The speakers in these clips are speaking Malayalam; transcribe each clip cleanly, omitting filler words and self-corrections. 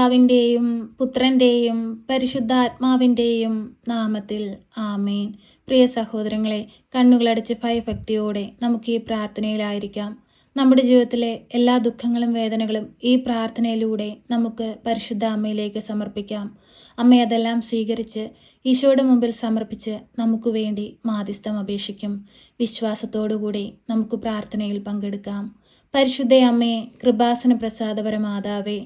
പിതാവിൻ്റെയും പുത്രൻ്റെയും പരിശുദ്ധാത്മാവിൻ്റെയും നാമത്തിൽ ആമേൻ. പ്രിയ സഹോദരങ്ങളെ, കണ്ണുകളടച്ച് ഭയഭക്തിയോടെ നമുക്ക് ഈ പ്രാർത്ഥനയിലായിരിക്കാം. നമ്മുടെ ജീവിതത്തിലെ എല്ലാ ദുഃഖങ്ങളും വേദനകളും ഈ പ്രാർത്ഥനയിലൂടെ നമുക്ക് പരിശുദ്ധ അമ്മയിലേക്ക് സമർപ്പിക്കാം. അമ്മ അതെല്ലാം സ്വീകരിച്ച് ഈശോയുടെ മുമ്പിൽ സമർപ്പിച്ച് നമുക്ക് വേണ്ടി മാധ്യസ്ഥം അപേക്ഷിക്കും. വിശ്വാസത്തോടുകൂടി നമുക്ക് പ്രാർത്ഥനയിൽ പങ്കെടുക്കാം. പരിശുദ്ധ അമ്മയെ, കൃപാസന പ്രസാദപര മാതാവേ,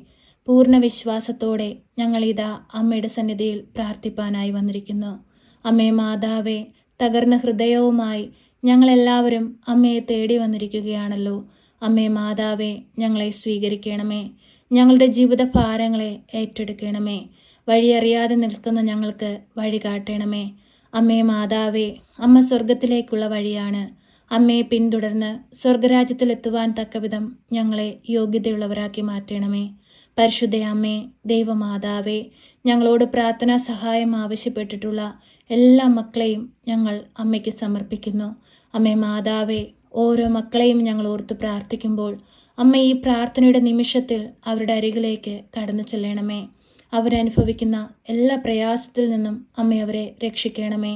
പൂർണ്ണ വിശ്വാസത്തോടെ ഞങ്ങളിതാ അമ്മയുടെ സന്നിധിയിൽ പ്രാർത്ഥിപ്പാനായി വന്നിരിക്കുന്നു. അമ്മേ മാതാവേ, തകർന്ന ഹൃദയവുമായി ഞങ്ങളെല്ലാവരും അമ്മയെ തേടി വന്നിരിക്കുകയാണല്ലോ. അമ്മേ മാതാവേ, ഞങ്ങളെ സ്വീകരിക്കണമേ. ഞങ്ങളുടെ ജീവിത ഭാരങ്ങളെ ഏറ്റെടുക്കണമേ. വഴിയറിയാതെ നിൽക്കുന്ന ഞങ്ങൾക്ക് വഴി കാട്ടണമേ. അമ്മേ മാതാവേ, അമ്മ സ്വർഗത്തിലേക്കുള്ള വഴിയാണ്. അമ്മയെ പിന്തുടർന്ന് സ്വർഗരാജ്യത്തിലെത്തുവാൻ തക്കവിധം ഞങ്ങളെ യോഗ്യതയുള്ളവരാക്കി മാറ്റണമേ. പരിശുദ്ധ അമ്മേ, ദൈവമാതാവേ, ഞങ്ങളോട് പ്രാർത്ഥനാ സഹായം ആവശ്യപ്പെട്ടിട്ടുള്ള എല്ലാ മക്കളെയും ഞങ്ങൾ അമ്മയ്ക്ക് സമർപ്പിക്കുന്നു. അമ്മേ മാതാവേ, ഓരോ മക്കളെയും ഞങ്ങൾ ഓർത്ത് പ്രാർത്ഥിക്കുമ്പോൾ അമ്മ ഈ പ്രാർത്ഥനയുടെ നിമിഷത്തിൽ അവരുടെ അരികിലേക്ക് കടന്നു ചെല്ലണമേ. അവരനുഭവിക്കുന്ന എല്ലാ പ്രയാസത്തിൽ നിന്നും അമ്മ അവരെ രക്ഷിക്കണമേ.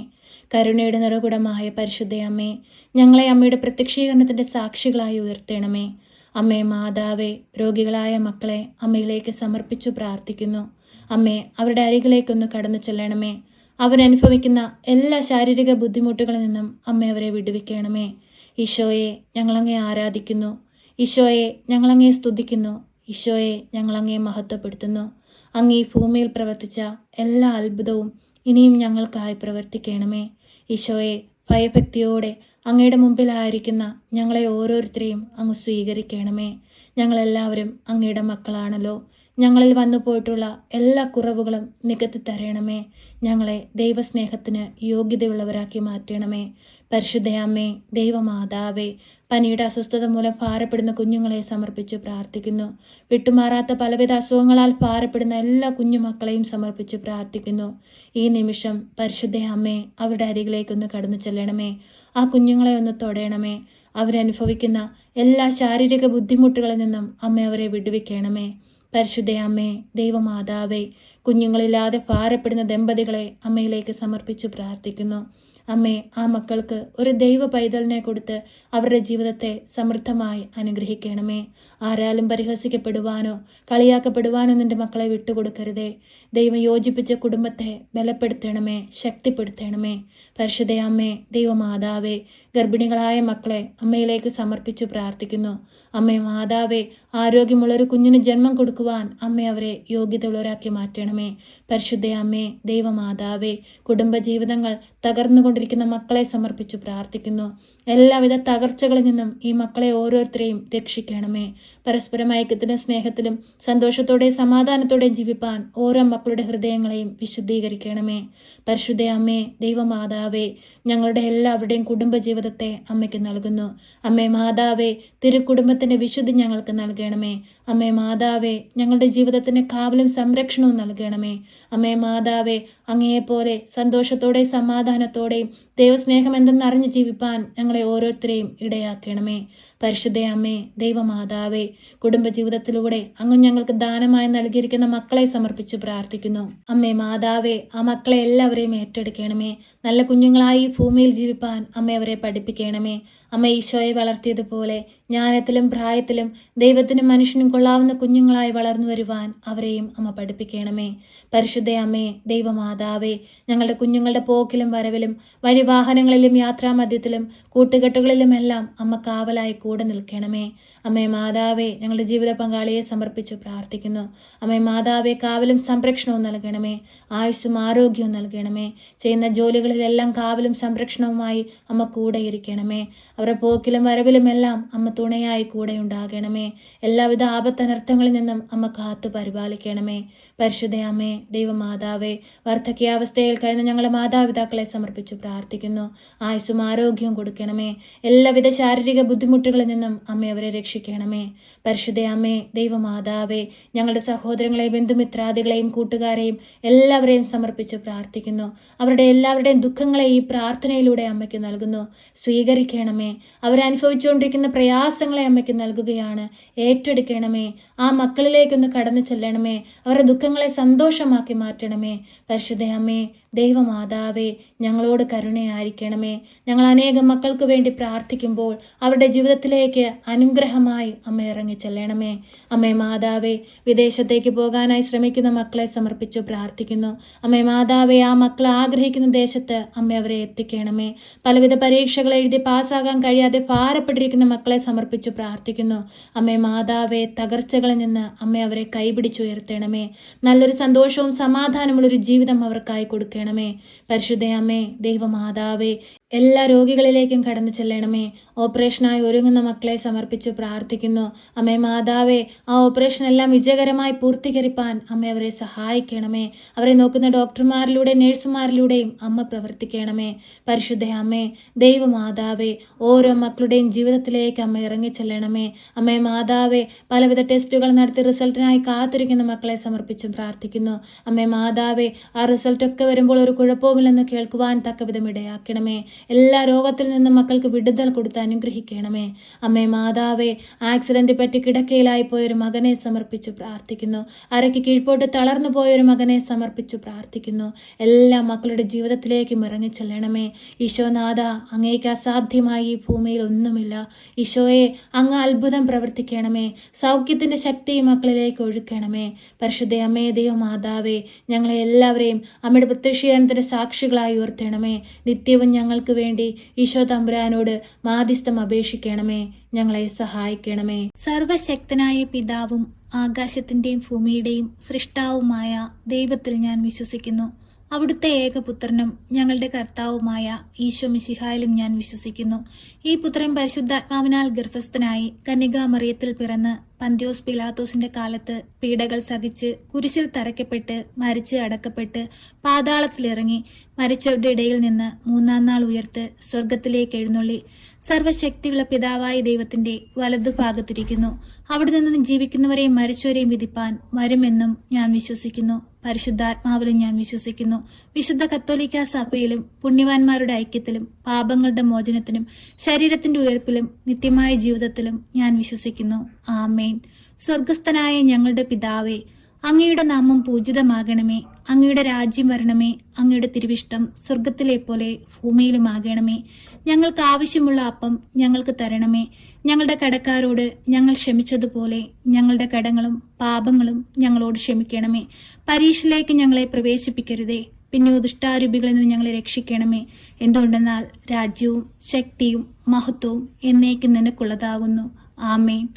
കരുണയുടെ നിറകുടമായ പരിശുദ്ധ അമ്മേ, ഞങ്ങളെ അമ്മയുടെ പ്രത്യക്ഷീകരണത്തിൻ്റെ സാക്ഷികളായി ഉയർത്തണമേ. അമ്മേ മാതാവേ, രോഗികളായ മക്കളെ അമ്മയിലേക്ക് സമർപ്പിച്ചു പ്രാർത്ഥിക്കുന്നു. അമ്മേ, അവരുടെ അരികിലേക്കൊന്ന് കടന്നു ചെല്ലണമേ. അവരനുഭവിക്കുന്ന എല്ലാ ശാരീരിക ബുദ്ധിമുട്ടുകളിൽ നിന്നും അമ്മ അവരെ വിടുവിക്കണമേ. ഈശോയെ, ഞങ്ങളങ്ങേ ആരാധിക്കുന്നു. ഈശോയെ, ഞങ്ങളങ്ങേ സ്തുതിക്കുന്നു. ഈശോയെ, ഞങ്ങളങ്ങേ മഹത്വപ്പെടുത്തുന്നു. അങ്ങ് ഈ ഭൂമിയിൽ പ്രവർത്തിച്ച എല്ലാ അത്ഭുതവും ഇനിയും ഞങ്ങൾക്കായി പ്രവർത്തിക്കണമേ. ഈശോയെ, ഭയഭക്തിയോടെ അങ്ങയുടെ മുമ്പിലായിരിക്കുന്ന ഞങ്ങളെ ഓരോരുത്തരെയും അങ്ങ് സ്വീകരിക്കണമേ. ഞങ്ങളെല്ലാവരും അങ്ങയുടെ മക്കളാണല്ലോ. ഞങ്ങളിൽ വന്നു പോയിട്ടുള്ള എല്ലാ കുറവുകളും നികത്തി തരണമേ. ഞങ്ങളെ ദൈവസ്നേഹത്തിന് യോഗ്യതയുള്ളവരാക്കി മാറ്റണമേ. പരിശുദ്ധ അമ്മേ, ദൈവമാതാവേ, പനിയുടെ അസ്വസ്ഥത മൂലം ഭാരപ്പെടുന്ന കുഞ്ഞുങ്ങളെ സമർപ്പിച്ച് പ്രാർത്ഥിക്കുന്നു. വിട്ടുമാറാത്ത പലവിധ അസുഖങ്ങളാൽ ഭാരപ്പെടുന്ന എല്ലാ കുഞ്ഞുമക്കളെയും സമർപ്പിച്ച് പ്രാർത്ഥിക്കുന്നു. ഈ നിമിഷം പരിശുദ്ധ അമ്മേ, അവരുടെ അരികിലേക്കൊന്ന് കടന്നു ചെല്ലണമേ. ആ കുഞ്ഞുങ്ങളെ ഒന്ന് തൊടയണമേ. അവരനുഭവിക്കുന്ന എല്ലാ ശാരീരിക ബുദ്ധിമുട്ടുകളിൽ നിന്നും അമ്മ അവരെ വിടുവിക്കണമേ. പരിശുദ്ധ അമ്മേ, ദൈവമാതാവേ, കുഞ്ഞുങ്ങളില്ലാതെ ഭാരപ്പെടുന്ന ദമ്പതികളെ അമ്മയിലേക്ക് സമർപ്പിച്ച് പ്രാർത്ഥിക്കുന്നു. അമ്മേ, ആ മക്കൾക്ക് ഒരു ദൈവ പൈതലിനെ കൊടുത്ത് അവരുടെ ജീവിതത്തെ സമൃദ്ധമായി അനുഗ്രഹിക്കണമേ. ആരാലും പരിഹസിക്കപ്പെടുവാനോ കളിയാക്കപ്പെടുവാനോ നിന്റെ മക്കളെ വിട്ടുകൊടുക്കരുതേ. ദൈവം യോജിപ്പിച്ച കുടുംബത്തെ ബലപ്പെടുത്തണമേ, ശക്തിപ്പെടുത്തണമേ. പരിശുദ്ധ അമ്മേ, ദൈവമാതാവേ, ഗർഭിണികളായ മക്കളെ അമ്മയിലേക്ക് സമർപ്പിച്ചു പ്രാർത്ഥിക്കുന്നു. അമ്മേ മാതാവേ, ആരോഗ്യമുള്ളൊരു കുഞ്ഞിന് ജന്മം കൊടുക്കുവാൻ അമ്മ അവരെ യോഗ്യതയുള്ളവരാക്കി മാറ്റണമേ. പരിശുദ്ധ അമ്മേ, ദൈവമാതാവേ, കുടുംബജീവിതങ്ങൾ തകർന്നുകൊണ്ടിരിക്കുന്ന മക്കളെ സമർപ്പിച്ചു പ്രാർത്ഥിക്കുന്നു. എല്ലാവിധ തകർച്ചകളിൽ നിന്നും ഈ മക്കളെ ഓരോരുത്തരെയും രക്ഷിക്കണമേ. പരസ്പരം ഐക്യത്തിലും സ്നേഹത്തിലും സന്തോഷത്തോടെ സമാധാനത്തോടെ ജീവിപ്പാൻ ഓരോ മക്കളുടെ ഹൃദയങ്ങളെയും വിശുദ്ധീകരിക്കണമേ. പരിശുദ്ധ അമ്മേ, ദൈവമാതാവേ, ഞങ്ങളുടെ എല്ലാവരുടെയും കുടുംബജീവിതത്തെ അമ്മയ്ക്ക് നൽകുന്നു. അമ്മേ മാതാവേ, തിരുക്കുടുംബത്തിൻ്റെ വിശുദ്ധി ഞങ്ങൾക്ക് നൽകണമേ. അമ്മേ മാതാവേ, ഞങ്ങളുടെ ജീവിതത്തിന് കാവലും സംരക്ഷണവും നൽകണമേ. അമ്മേ മാതാവേ, അങ്ങയെപ്പോലെ സന്തോഷത്തോടെ സമാധാനത്തോടെയും ദൈവസ്നേഹം എന്തെന്നറിഞ്ഞ് ജീവിപ്പാൻ ഞങ്ങളെ ഓരോരുത്തരെയും ഇടയാക്കണമേ. പരിശുദ്ധ അമ്മേ, ദൈവമാതാവേ, കുടുംബജീവിതത്തിലൂടെ അങ്ങ് ഞങ്ങൾക്ക് ദാനമായി നൽകിയിരിക്കുന്ന മക്കളെ സമർപ്പിച്ച് പ്രാർത്ഥിക്കുന്നു. അമ്മേ മാതാവേ, ആ മക്കളെ എല്ലാവരെയും ഏറ്റെടുക്കണമേ. നല്ല കുഞ്ഞുങ്ങളായി ഭൂമിയിൽ ജീവിപ്പാൻ അമ്മ അവരെ പഠിപ്പിക്കണമേ. അമ്മ ഈശോയെ വളർത്തിയതുപോലെ ജ്ഞാനത്തിലും പ്രായത്തിലും ദൈവത്തിനും മനുഷ്യനും കൊള്ളാവുന്ന കുഞ്ഞുങ്ങളായി വളർന്നു വരുവാൻ അവരെയും അമ്മ പഠിപ്പിക്കണമേ. പരിശുദ്ധ അമ്മേ, ദൈവമാതാവേ, ഞങ്ങളുടെ കുഞ്ഞുങ്ങളുടെ പോക്കിലും വരവിലും വഴിവാഹനങ്ങളിലും യാത്രാമധ്യത്തിലും കൂട്ടുകെട്ടുകളിലുമെല്ലാം അമ്മ കാവലായി കൂടെ നിൽക്കണമേ. അമ്മേ മാതാവേ, ഞങ്ങളുടെ ജീവിത പങ്കാളിയെ സമർപ്പിച്ചു പ്രാർത്ഥിക്കുന്നു. അമ്മേ മാതാവേ, കാവലും സംരക്ഷണവും നൽകണമേ. ആയുസ്സും ആരോഗ്യവും നൽകണമേ. ചെയ്യുന്ന ജോലികളിലെല്ലാം കാവലും സംരക്ഷണവുമായി അമ്മ കൂടെ ഇരിക്കണമേ. അവരുടെ പോക്കിലും വരവിലുമെല്ലാം അമ്മ തുണയായി കൂടെ ഉണ്ടാകണമേ. എല്ലാവിധ ആപത്തനർത്ഥങ്ങളിൽ നിന്നും അമ്മ കാത്തു പരിപാലിക്കണമേ. പരിശുദ്ധ അമ്മേ, ദൈവമാതാവേ, വാർദ്ധക്യാവസ്ഥയിൽ കഴിഞ്ഞ ഞങ്ങളുടെ മാതാപിതാക്കളെ സമർപ്പിച്ചു പ്രാർത്ഥിക്കുന്നു. ആയുസ്സും ആരോഗ്യവും കൊടുക്കണമേ. എല്ലാവിധ ശാരീരിക ബുദ്ധിമുട്ടുകളിൽ നിന്നും അമ്മ അവരെ രക്ഷിക്കണമേ. പരിശുദ്ധ അമ്മേ, ദൈവമാതാവേ, ഞങ്ങളുടെ സഹോദരങ്ങളെയും ബന്ധുമിത്രാദികളെയും കൂട്ടുകാരെയും എല്ലാവരെയും സമർപ്പിച്ച് പ്രാർത്ഥിക്കുന്നു. അവരുടെ എല്ലാവരുടെയും ദുഃഖങ്ങളെ ഈ പ്രാർത്ഥനയിലൂടെ അമ്മയ്ക്ക് നൽകുന്നു. സ്വീകരിക്കണമേ. ഏറ്റെടുക്കണമേ. അവരനുഭവിച്ചുകൊണ്ടിരിക്കുന്ന പ്രയാസങ്ങളെ അമ്മയ്ക്ക് നൽകുകയാണ്. ഏറ്റെടുക്കണമേ. ആ മക്കളിലേക്കൊന്ന് കടന്നു ചെല്ലണമേ. അവരുടെ ദുഃഖങ്ങളെ സന്തോഷമാക്കി മാറ്റണമേ. പരിശുദ്ധ അമ്മേ, ദൈവമാതാവേ, ഞങ്ങളോട് കരുണയായിരിക്കണമേ. ഞങ്ങൾ അനേകം മക്കൾക്ക് വേണ്ടി പ്രാർത്ഥിക്കുമ്പോൾ അവരുടെ ജീവിതത്തിലേക്ക് അനുഗ്രഹമായി അമ്മ ഇറങ്ങി ചെല്ലണമേ. അമ്മേ മാതാവേ, വിദേശത്തേക്ക് പോകാനായി ശ്രമിക്കുന്ന മക്കളെ സമർപ്പിച്ചു പ്രാർത്ഥിക്കുന്നു. അമ്മേ മാതാവേ, ആ മക്കൾ ആഗ്രഹിക്കുന്ന ദേശത്ത് അമ്മ അവരെ എത്തിക്കണമേ. പലവിധ പരീക്ഷകൾ എഴുതി പാസ്സാകാൻ കഴിയാതെ ഭാരപ്പെട്ടിരിക്കുന്ന മക്കളെ സമർപ്പിച്ചു പ്രാർത്ഥിക്കുന്നു. അമ്മേ മാതാവേ, തകർച്ചകളിൽ നിന്ന് അമ്മ അവരെ കൈപിടിച്ചുയർത്തണമേ. നല്ലൊരു സന്തോഷവും സമാധാനമുള്ളൊരു ജീവിതം അവർക്കായി കൊടുക്കണമേ. പരിശുദ്ധ അമ്മേ, ദൈവമാതാവേ, എല്ലാ രോഗികളിലേക്കും കടന്നു ചെല്ലണമേ. ഓപ്പറേഷനായി ഒരുങ്ങുന്ന മക്കളെ സമർപ്പിച്ചു പ്രാർത്ഥിക്കുന്നു. അമ്മേ മാതാവേ, ആ ഓപ്പറേഷൻ എല്ലാം വിജയകരമായി പൂർത്തീകരിപ്പാൻ അമ്മ അവരെ സഹായിക്കണമേ. അവരെ നോക്കുന്ന ഡോക്ടർമാരിലൂടെ നഴ്സുമാരിലൂടെയും അമ്മ പ്രവർത്തിക്കണമേ. പരിശുദ്ധ അമ്മേ, ദൈവമാതാവേ, ഓരോ മക്കളുടെയും ജീവിതത്തിലേക്ക് അമ്മ ഇറങ്ങിച്ചെല്ലണമേ. അമ്മേ മാതാവേ, പലവിധ ടെസ്റ്റുകൾ നടത്തി റിസൾട്ടിനായി കാത്തിരിക്കുന്ന മക്കളെ സമർപ്പിച്ചും പ്രാർത്ഥിക്കുന്നു. അമ്മേ മാതാവേ, ആ റിസൾട്ടൊക്കെ വരുമ്പോൾ ഒരു കുഴപ്പവുമില്ലെന്ന് കേൾക്കുവാൻ തക്കവിധം ഇടയാക്കണമേ. എല്ലാ രോഗത്തിൽ നിന്നും മക്കൾക്ക് വിടുതൽ കൊടുത്ത് അനുഗ്രഹിക്കണമേ. അമ്മേ മാതാവേ, ആക്സിഡന്റ് പറ്റി കിടക്കയിലായി പോയൊരു മകനെ സമർപ്പിച്ചു പ്രാർത്ഥിക്കുന്നു. അരയ്ക്ക് കീഴ്പോട്ട് തളർന്നു പോയൊരു മകനെ സമർപ്പിച്ചു പ്രാർത്ഥിക്കുന്നു. എല്ലാ മക്കളുടെ ജീവിതത്തിലേക്കും ഇറങ്ങിച്ചെല്ലണമേ. ഈശോനാഥ, അങ്ങേക്ക് അസാധ്യമായി ഈ ഭൂമിയിൽ ഒന്നുമില്ല. ഈശോയെ, അങ്ങ് അത്ഭുതം പ്രവർത്തിക്കണമേ. സൗഖ്യത്തിന്റെ ശക്തി മക്കളിലേക്ക് ഒഴുക്കണമേ. പരിശുദ്ധ അമ്മേ, ദൈവമാതാവേ, ഞങ്ങളെ എല്ലാവരെയും അമ്മയുടെ പ്രത്യക്ഷീകരണത്തിന്റെ സാക്ഷികളായി ഉയർത്തണമേ. നിത്യവും ഞങ്ങൾക്ക് വേണ്ടി ഈശോ തമ്പുരാനോട് മാധ്യസ്ഥം അപേക്ഷിക്കണമേ. ഞങ്ങളെ സഹായിക്കണമേ. സർവശക്തനായ പിതാവും ആകാശത്തിന്റെയും ഭൂമിയുടെയും സൃഷ്ടാവുമായ ദൈവത്തിൽ ഞാൻ വിശ്വസിക്കുന്നു. അവിടുത്തെ ഏകപുത്രനും ഞങ്ങളുടെ കർത്താവുമായ ഈശോ മിശിഹായിലും ഞാൻ വിശ്വസിക്കുന്നു. ഈ പുത്രൻ പരിശുദ്ധാത്മാവിനാൽ ഗർഭസ്ഥനായി കന്യകാമറിയത്തിൽ പിറന്ന് പന്ത്യോസ് പിലാത്തോസിന്റെ കാലത്ത് പീഡകൾ സഹിച്ച് കുരിശിൽ തറയ്ക്കപ്പെട്ട് മരിച്ച് അടക്കപ്പെട്ട് പാതാളത്തിലിറങ്ങി മരിച്ചവരുടെ ഇടയിൽ നിന്ന് മൂന്നാം നാൾ ഉയർത്ത് സ്വർഗത്തിലേക്ക് എഴുന്നള്ളി സർവശക്തിയുള്ള പിതാവായ ദൈവത്തിന്റെ വലതുഭാഗത്തിരിക്കുന്നു. അവിടെ നിന്നും ജീവിക്കുന്നവരെയും മരിച്ചവരെയും വിധിപ്പാൻ വരുമെന്നും ഞാൻ വിശ്വസിക്കുന്നു. പരിശുദ്ധാത്മാവിലും ഞാൻ വിശ്വസിക്കുന്നു. വിശുദ്ധ കത്തോലിക്ക സഭയിലും പുണ്യവാന്മാരുടെ ഐക്യത്തിലും പാപങ്ങളുടെ മോചനത്തിനും ശരീരത്തിന്റെ ഉയർപ്പിലും നിത്യമായ ജീവിതത്തിലും ഞാൻ വിശ്വസിക്കുന്നു. ആമേൻ. സ്വർഗസ്ഥനായ ഞങ്ങളുടെ പിതാവേ, അങ്ങയുടെ നാമം പൂജിതമാകണമേ. അങ്ങയുടെ രാജ്യം വരണമേ. അങ്ങയുടെ തിരുവിഷ്ടം സ്വർഗത്തിലെ പോലെ ഭൂമിയിലുമാകണമേ. ഞങ്ങൾക്ക് ആവശ്യമുള്ള അപ്പം ഞങ്ങൾക്ക് തരണമേ. ഞങ്ങളുടെ കടക്കാരോട് ഞങ്ങൾ ക്ഷമിച്ചതുപോലെ ഞങ്ങളുടെ കടങ്ങളും പാപങ്ങളും ഞങ്ങളോട് ക്ഷമിക്കണമേ. പരീക്ഷയിലേക്ക് ഞങ്ങളെ പ്രവേശിപ്പിക്കരുതേ, പിന്നെ ദുഷ്ടാരൂപികളിൽ നിന്ന് ഞങ്ങളെ രക്ഷിക്കണമേ. എന്തുകൊണ്ടെന്നാൽ രാജ്യവും ശക്തിയും മഹത്വവും എന്നേക്കും നിനക്കുള്ളതാകുന്നു. ആമേൻ.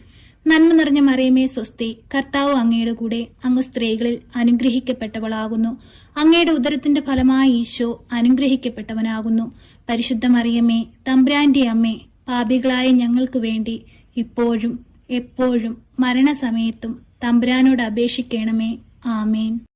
നന്മ നിറഞ്ഞ മറിയമേ സ്വസ്തി, കർത്താവ് അങ്ങയുടെ കൂടെ, അങ്ങ് സ്ത്രീകളിൽ അനുഗ്രഹിക്കപ്പെട്ടവളാകുന്നു. അങ്ങയുടെ ഉദരത്തിന്റെ ഫലമായി ഈശോ അനുഗ്രഹിക്കപ്പെട്ടവനാകുന്നു. പരിശുദ്ധ മറിയമേ, തമ്പുരാന്റെ അമ്മേ, പാപികളായ ഞങ്ങൾക്ക് വേണ്ടി ഇപ്പോഴും എപ്പോഴും മരണസമയത്തും തമ്പുരാനോട് അപേക്ഷിക്കണമേ. ആമേൻ.